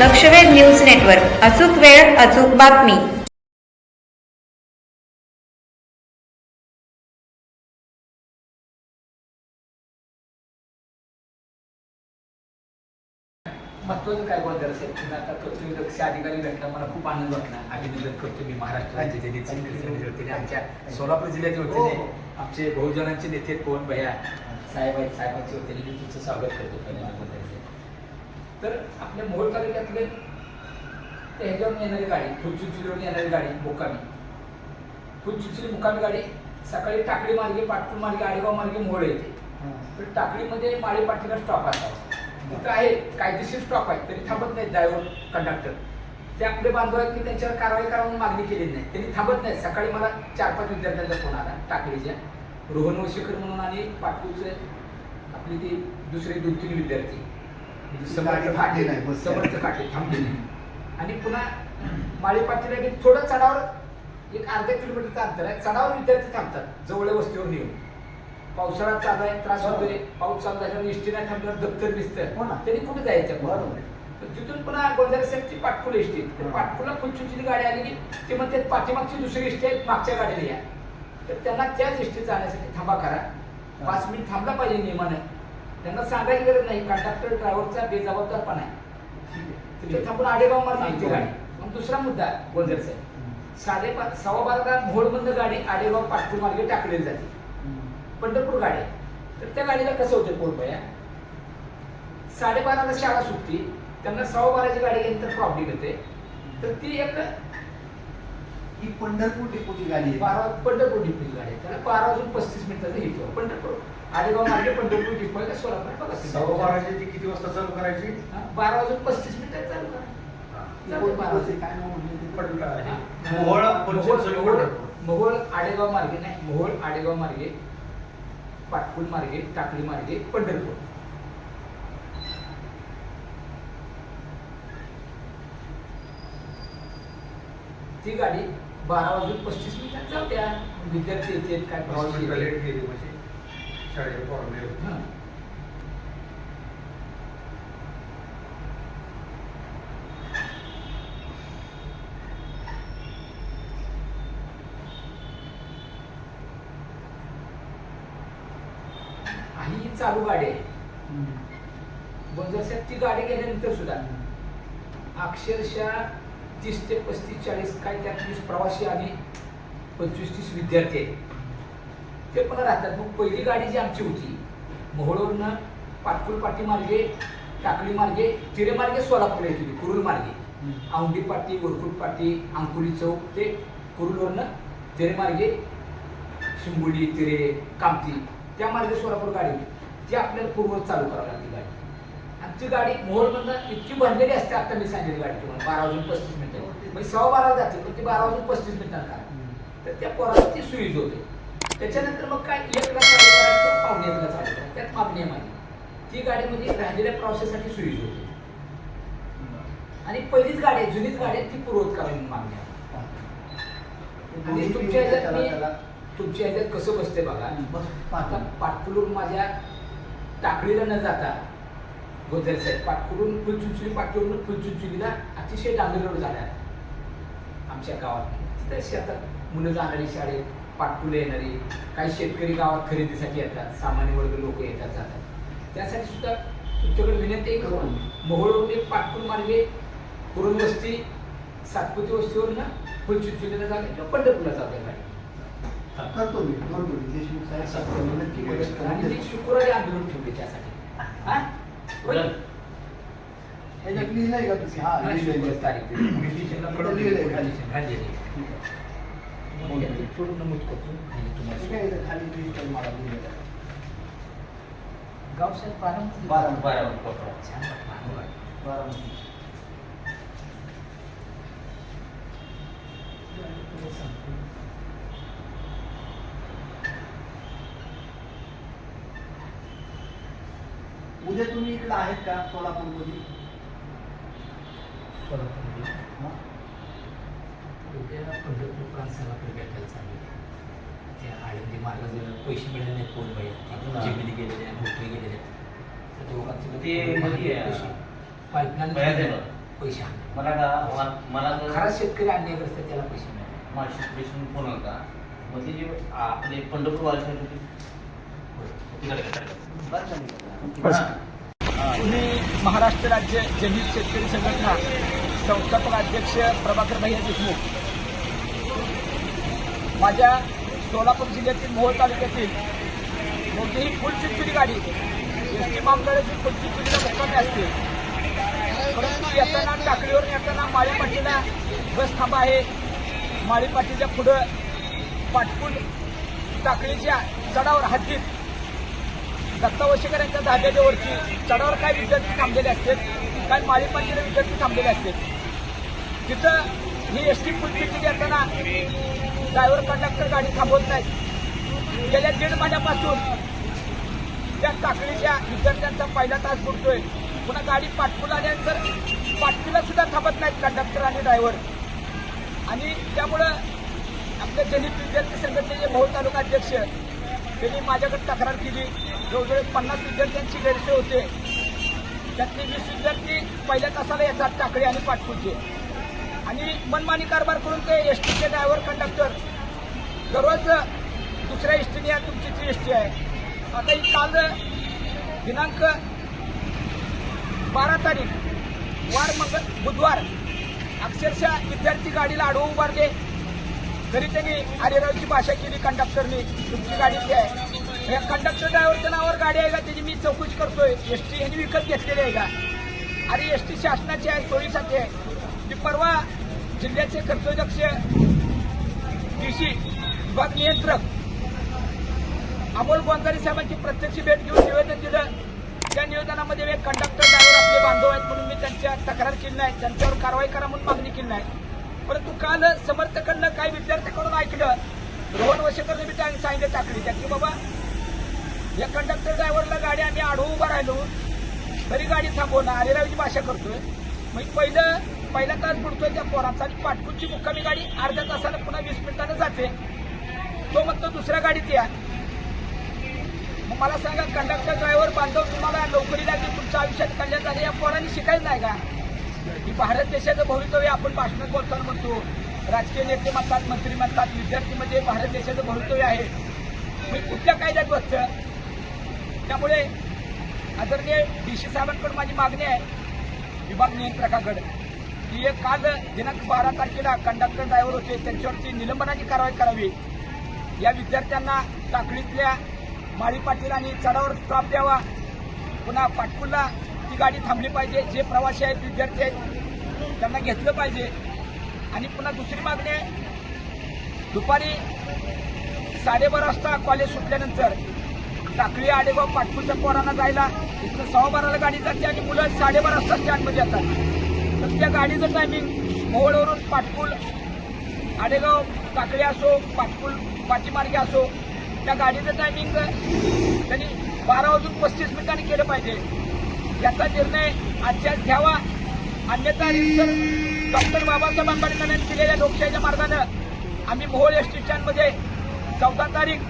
लक्षवेध news network. अचूक वेळ, अचूक बातमी. महत्वाचं काय बोलणार असेल तुम्ही आता तुम्ही लक्ष अधिकारी भेटला, मला खूप आनंद वाटला. अभिनंदन करतो मी महाराष्ट्र राज्याचे आमच्या सोलापूर जिल्ह्याचे वतीने आमचे बहुजनांचे नेते कोण भैया साहेबांच्या वतीने मी तुमचं स्वागत करतो. तर आपल्या मोहोळ तालुक्यातले ते ह्याच्यावरून येणारी गाडी, फुलचुचुलीवरून येणारी गाडी मुक्कामी, फुलचुचुली मुक्कामी गाडी सकाळी टाकळी मार्गे, पाटपूर मार्गे, आडेगाव मार्गे मोहोळ येते. तर टाकळीमध्ये माळी पाठीला स्टॉप असावा. तिथं आहे कायदेशीर स्टॉप आहे, तरी थांबत नाहीत ड्रायव्हर कंडक्टर. ते आपले बांधव आहेत की त्यांच्यावर कारवाई करावून मागणी केलेली नाही, त्यांनी थांबत नाहीत. सकाळी मला 4-5 विद्यार्थ्यांचा फोन आला टाकळीच्या, रोहन वशीकर म्हणून आणि पाटपूरचे आपले ते दुसरे 2-3 विद्यार्थी समर्थ काटे थांबले नाही. आणि पुन्हा माळीपाटीला थोडं चढावर एक अर्धा किलोमीटरचं अंतर आहे, चढावर विद्यार्थी थांबतात जवळ वस्तीवर नेऊन. पावसाळा चालू आहे, त्रास होतोय, पाऊस चालू झाल्यावर एसटी नाही थांबल्यावर दप्तर दिसतं, त्यांनी कुठे जायचं. बरोबर. तिथून पुन्हा गोंधळ साहेबची पाटपूर एसटी, पाटपूरला फुलचुचीची गाडी आली की ते म्हणतात पाठीमागची दुसरी एसटी आहे, मागच्या गाडीला या. तर त्यांना त्याच एसटी जाण्यासाठी थांबा करा. 5 मिनिट थांबला पाहिजे नियमानं. त्यांना सांगायची गरज नाही, कंडक्टर ड्रायव्हरचा बेजबाबदारपणा आहे. तिथे थांबून आडेगाव मार्गे येते गाडी. मग दुसरा मुद्दा गोंधळ साहेब, 11:15 मोहोळमधून गाडी आडेगाव पाटपूर मार्गे टाकलेली जाते, पंढरपूर गाडी. तर त्या गाडीला कसं होतं पोरपया, 12:30ला शाळा सुटती, त्यांना 12:15ची गाडी गेली प्रॉब्लेम येते. तर ती एक पंढरपूर डिपोची गाडी आहे. पंढरपूर डिपोची गाडी आहे, त्याला 12:35 येतो. पंढरपूर आडेगाव मार्गे पंढरपूर डिपो आहे, सोलापूर बघा. 12:15ची किती वाजता चालू करायची? 12:35 चालू करा. मोहोळ आडेगाव मार्गे नाही, मोहोळ आडेगाव मार्गे, पाटपूर मार्गे, टाकळी मार्गे, पंढरपूर. ती गाडी 12:35 जाऊ द्या. विद्यार्थी येते काय ही चालू गाडी आहे. साहेब ती गाडी गेल्यानंतर सुद्धा अक्षरशः 30 ते 35-40 काय त्यात 20 प्रवासी आणि 25-30 विद्यार्थी आहेत, ते पण राहतात. मग पहिली गाडी जी आमची होती मोहोळवरनं पाटपूर पाटी मार्गे, टाकळी मार्गे, तिरे मार्गे सोलापूरला येत होती, कुरुल मार्गे. औंढी पाटी, वरकुट पाटी, अंकुली चौक ते कुरुलवरनं तिरे मार्गे शिंबोली, तिरे, कामती, त्या मार्गे सोलापूर गाडी होती. ती आपल्याला पूर्व चालू करावी लागली गाडी. आणि ती गाडी मोहोळमधनं इतकी भरलेली असते, आता मी सांगितली गाडी तुम्हाला 12:35 म्हणजे 12:15 जाते, पण ती 12:35 करा. तर त्या पोराला ती सुईज होते. त्याच्यानंतर मग काय 1ला चालू करायचं, 1:45ला चालू करायचं, त्यात मागणी आहे. ती गाडी म्हणजे राहिलेल्या प्रवासासाठी सुईज होते. आणि पहिलीच गाडी आहे, जुनीच गाडी आहे, ती पूर्वत करावी मागणी आहे. आणि तुमच्या ह्याच्यात कसं बसते बघा. आता पाटकुलून माझ्या टाकळीला न जाता गोंधळ साहेब पाटकुलून फुलचुचुली, पाटकुलून फुलचुचुलीला अतिशय डांगर रोड झाला आमच्या गावात. तिथे शेतात मुलं जाणारी, शाळेत पाटकुलं येणारी, काही शेतकरी गावात खरेदीसाठी येतात, सामान्य वर्ग लोक येतात जातात. त्यासाठी सुद्धा तुमच्याकडे विनंती आहे करून मोहोळवरून पाटकुल मार्गे कुरुल वस्ती, सातपुती वस्तीवरून फुलचुचुलीला जाते किंवा पंढरपूरला जाते गाडी. करतो मी देशमुख साहेब आणि शुक्रवारी आंदोलन ठेवले त्यासाठी. लिहिलंय का तुम्ही? हा तारीख थोडं नमूद करतो तुम्हाला गाव साहेब 12 छान उद्या तुम्ही इकडे आहेत का सोलापूरमध्ये? उद्या पंढरपूर प्रांताकडे भेटायला चालू आहे. त्या आळंदी मार्गाला पैसे मिळाले नाहीत, कोण बाई जिमिनी गेलेले, मोटरी गेलेले, त्या दोघांचे पाईपलाईन पैसे आणा. मला खरा शेतकरी अन्यायग्रस्त आहे, त्याला पैसे मिळाले. माळशेज देशमुख फोन होता. मग ते जे आपले पंढरपूर वारसाहेब होते तुम्ही महाराष्ट्र राज्य जनहित शेतकरी संघटना संस्थापक अध्यक्ष प्रभाकर भैया देशमुख, माझ्या सोलापूर जिल्ह्यातील मोहोळ तालुक्यातील कोणतीही फुलचिंचुरी गाडी एस टी महामंडळाची फुलचिंचुरीला मुक्कामी असते, परंतु येताना टाकळीवर येताना माळीपाटीला बस थांबा आहे. माळीपाटीच्या पुढं पाटकुल टाकळीच्या चढावर हद्दीत दत्ता वशेकर यांच्या धाब्याच्या वरची चढावर काय विद्यार्थी थांबलेले असतात, काय माळीपाटीला विद्यार्थी थांबलेले असतात. तिथं ही एस टी फुलचिंचुरी येताना ड्रायव्हर कंडक्टर गाडी थांबवत नाहीत. गेल्या 1.5 महिन्यापासून त्या टाकळीच्या विद्यार्थ्यांचा पहिला तास बुडतोय. पुन्हा गाडी पाटकुल आल्यानंतर पाटकुला सुद्धा थांबत नाहीत कंडक्टर आणि ड्रायव्हर. आणि त्यामुळं आपल्या जनहित विद्यार्थी संघटनेचे मोहोळ तालुका अध्यक्ष त्यांनी माझ्याकडे तक्रार केली. जवळजवळ 50 विद्यार्थ्यांची गैरसोय होते. त्यातले 20 विद्यार्थी पहिल्या तासाला येतात टाकळी आणि पाटकुलचे, आणि मनमानी कारभार करून ते एस टीचे ड्रायव्हर कंडक्टर दररोज दुसऱ्या एस टीने तुमची जी एस टी आहे. आता ही काल दिनांक 12 तारीख वार बुधवार अक्षरशः विद्यार्थी गाडीला आडवं उभारले, तरी त्यांनी आरेरावची भाषा केली कंडक्टरने, तुमची गाडी ती आहे. या कंडक्टर ड्रायव्हरच्या नावावर गाडी आहे का त्याची मी चौकशी करतोय. एस टी यांनी विकत घेतलेली आहे का? अरे एस टी शासनाची आहे, सोयीसाठी आहे. मी परवा जिल्ह्याचे कर्तव्यदक्ष डीसी विभाग नियंत्रक अमोल गोंजारी साहेबांची प्रत्यक्ष भेट घेऊन निवेदन दिलं. त्या निवेदनामध्ये एक कंडक्टर ड्रायव्हर आपले बांधव आहेत म्हणून मी त्यांच्या तक्रार केली नाही, त्यांच्यावर कारवाई करा म्हणून मागणी केली नाही. परंतु काल समर्थकांना काही विद्यार्थ्यांकडून ऐकलं, रोहन वशेकरने बी सांगितलं टाकली की बाबा या कंडक्टर ड्रायव्हरला गाडी आम्ही आडवं उभा राहिलो तरी गाडी थांबवणार, आरेरावची भाषा करतोय. मग पहिला तास बुडतोय त्या पोरांचा, आणि पाटकुलची मुक्कामी गाडी अर्ध्या तासाला पुन्हा 20 मिनिटानं जाते. तो म्हणतो दुसऱ्या गाडीत या. मग मला सांगा कंडक्टर ड्रायव्हर बांधव तुम्हाला नोकरी लागली, तुमच्या आयुष्यात कल्याण झाले, या पोरांनी शिकायचं नाही का? ही भारत देशाचं भवितव्य आपण भाषणात बोलताना म्हणतो, राजकीय नेते म्हणतात, मंत्री म्हणतात, विद्यार्थी भारत देशाचं भवितव्य आहे. मी कुठल्या कायद्यात बसतं? त्यामुळे आदरणीय डीसी साहेबांकडे माझी मागणी आहे विभाग नियंत्रकाकडे की काल दिनांक 12 तारखेला कंडक्टर ड्रायव्हर होते त्यांच्यावरची निलंबनाची कारवाई करावी. या विद्यार्थ्यांना टाकळीतल्या माळीपाटील आणि चढावर स्टॉप द्यावा. पुन्हा पाटकुलला ती गाडी थांबली पाहिजे. जे प्रवासी आहेत, विद्यार्थी आहेत, त्यांना घेतलं पाहिजे. आणि पुन्हा दुसरी मागणी आहे, दुपारी 12:30 वाजता कॉलेज सुटल्यानंतर टाकळी आडेगाव पाटकुलच्या पोरांना जायला इथं 12:15ला गाडी जाते आणि मुलं 12:30 वाजता स्टँडमध्ये येतात. तर त्या गाडीचं टायमिंग मोहोळवरून पाटकुल आडेगाव टाकळी असो, पाटकुल पाठीमार्गे असो, त्या गाडीचं टायमिंग त्यांनी 12:35 केलं पाहिजे. याचा निर्णय आजच्या घ्यावा. अन्यथा डॉक्टर बाबासाहेब आंबेडकरांनी केलेल्या लोकशाहीच्या मार्गानं आम्ही मोहोळ एस टी स्टँडमध्ये 14 तारीख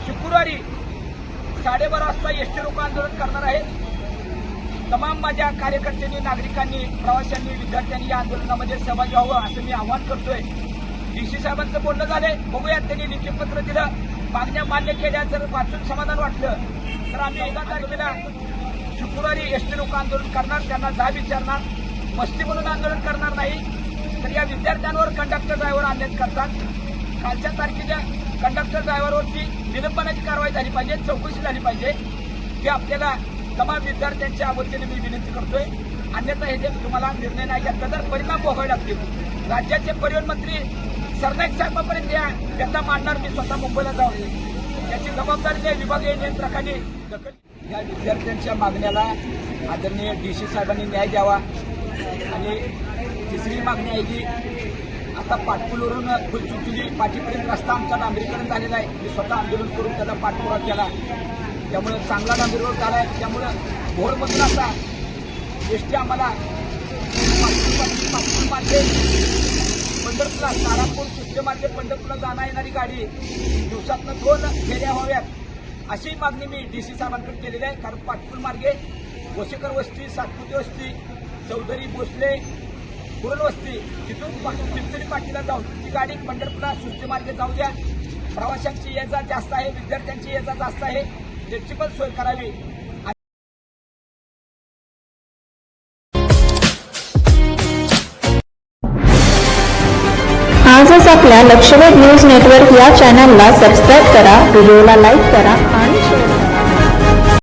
शुक्रवारी 12:30 वाजता एस टी रोको आंदोलन करणार आहे. तमाम माझ्या कार्यकर्त्यांनी, नागरिकांनी, प्रवाशांनी, विद्यार्थ्यांनी या आंदोलनामध्ये सहभागी व्हावं असं मी आवाहन करतोय. डीसी साहेबांचं बोलणं झालंय, बघूयात त्यांनी लिखित पत्र दिलं, मागण्या मान्य केल्या, जर वाचून समाधान वाटलं तर आम्ही 1 तारखेला शुक्रवारी एस टी रोको आंदोलन करणार. त्यांना जा विचारणार, मस्ती म्हणून आंदोलन करणार नाही. तर या विद्यार्थ्यांवर कंडक्टर ड्रायव्हर अन्याय करतात. कालच्या तारखेच्या कंडक्टर ड्रायव्हरवरती निलंबनाची कारवाई झाली पाहिजे, चौकशी झाली पाहिजे. हे आपल्याला तमाम विद्यार्थ्यांच्या वतीने मी विनंती करतोय. अन्यथा हे जे तुम्हाला निर्णय नाही घेतला तर परिणाम भोगावे लागतील. राज्याचे परिवहन मंत्री सरनाईक साहेबांपर्यंत याचा मांडणार मी स्वतः मुंबईला जाऊन. याची जबाबदारी विभागीय नियंत्रकांनी दखल. या विद्यार्थ्यांच्या मागण्याला आदरणीय डीसी साहेबांनी न्याय द्यावा. आणि तिसरी मागणी आहे की आता पाटकुलवरून फुलचिंचोली पाठीपर्यंत रस्ता आमचा डांबरीकरण झालेला आहे. मी स्वतः आंदोलन करून त्याचा पाठपुरावा केला, त्यामुळे चांगला डांबरीकरण झाला आहे. त्यामुळं भोरमधून आता एस टी आम्हाला पाटकुल मार्गे पंढरपूरला, तारापूर सुट्टेमार्गे पंढरपूरला जाणं येणारी गाडी दिवसातनं 2 फेऱ्या व्हाव्यात अशी मागणी मी डीसी साहेबांकडे केलेली आहे. कारण पाटकुल मार्गे वशेकर वस्ती, सातपुते वस्ती, चौधरी भोसले कुरणवस्ती तिथून चिंचणी पाटीला जाऊन ती गाडी पंढरपूरला सुस्तीमार्गे जाऊ द्या. प्रवाशांची ये जा जास्त आहे, विद्यार्थ्यांची ये जा जास्त आहे, त्याची पण सोय करावी. आजच आपल्या लक्षवेध न्यूज नेटवर्क या चॅनलला सबस्क्राईब करा, व्हिडिओला लाईक करा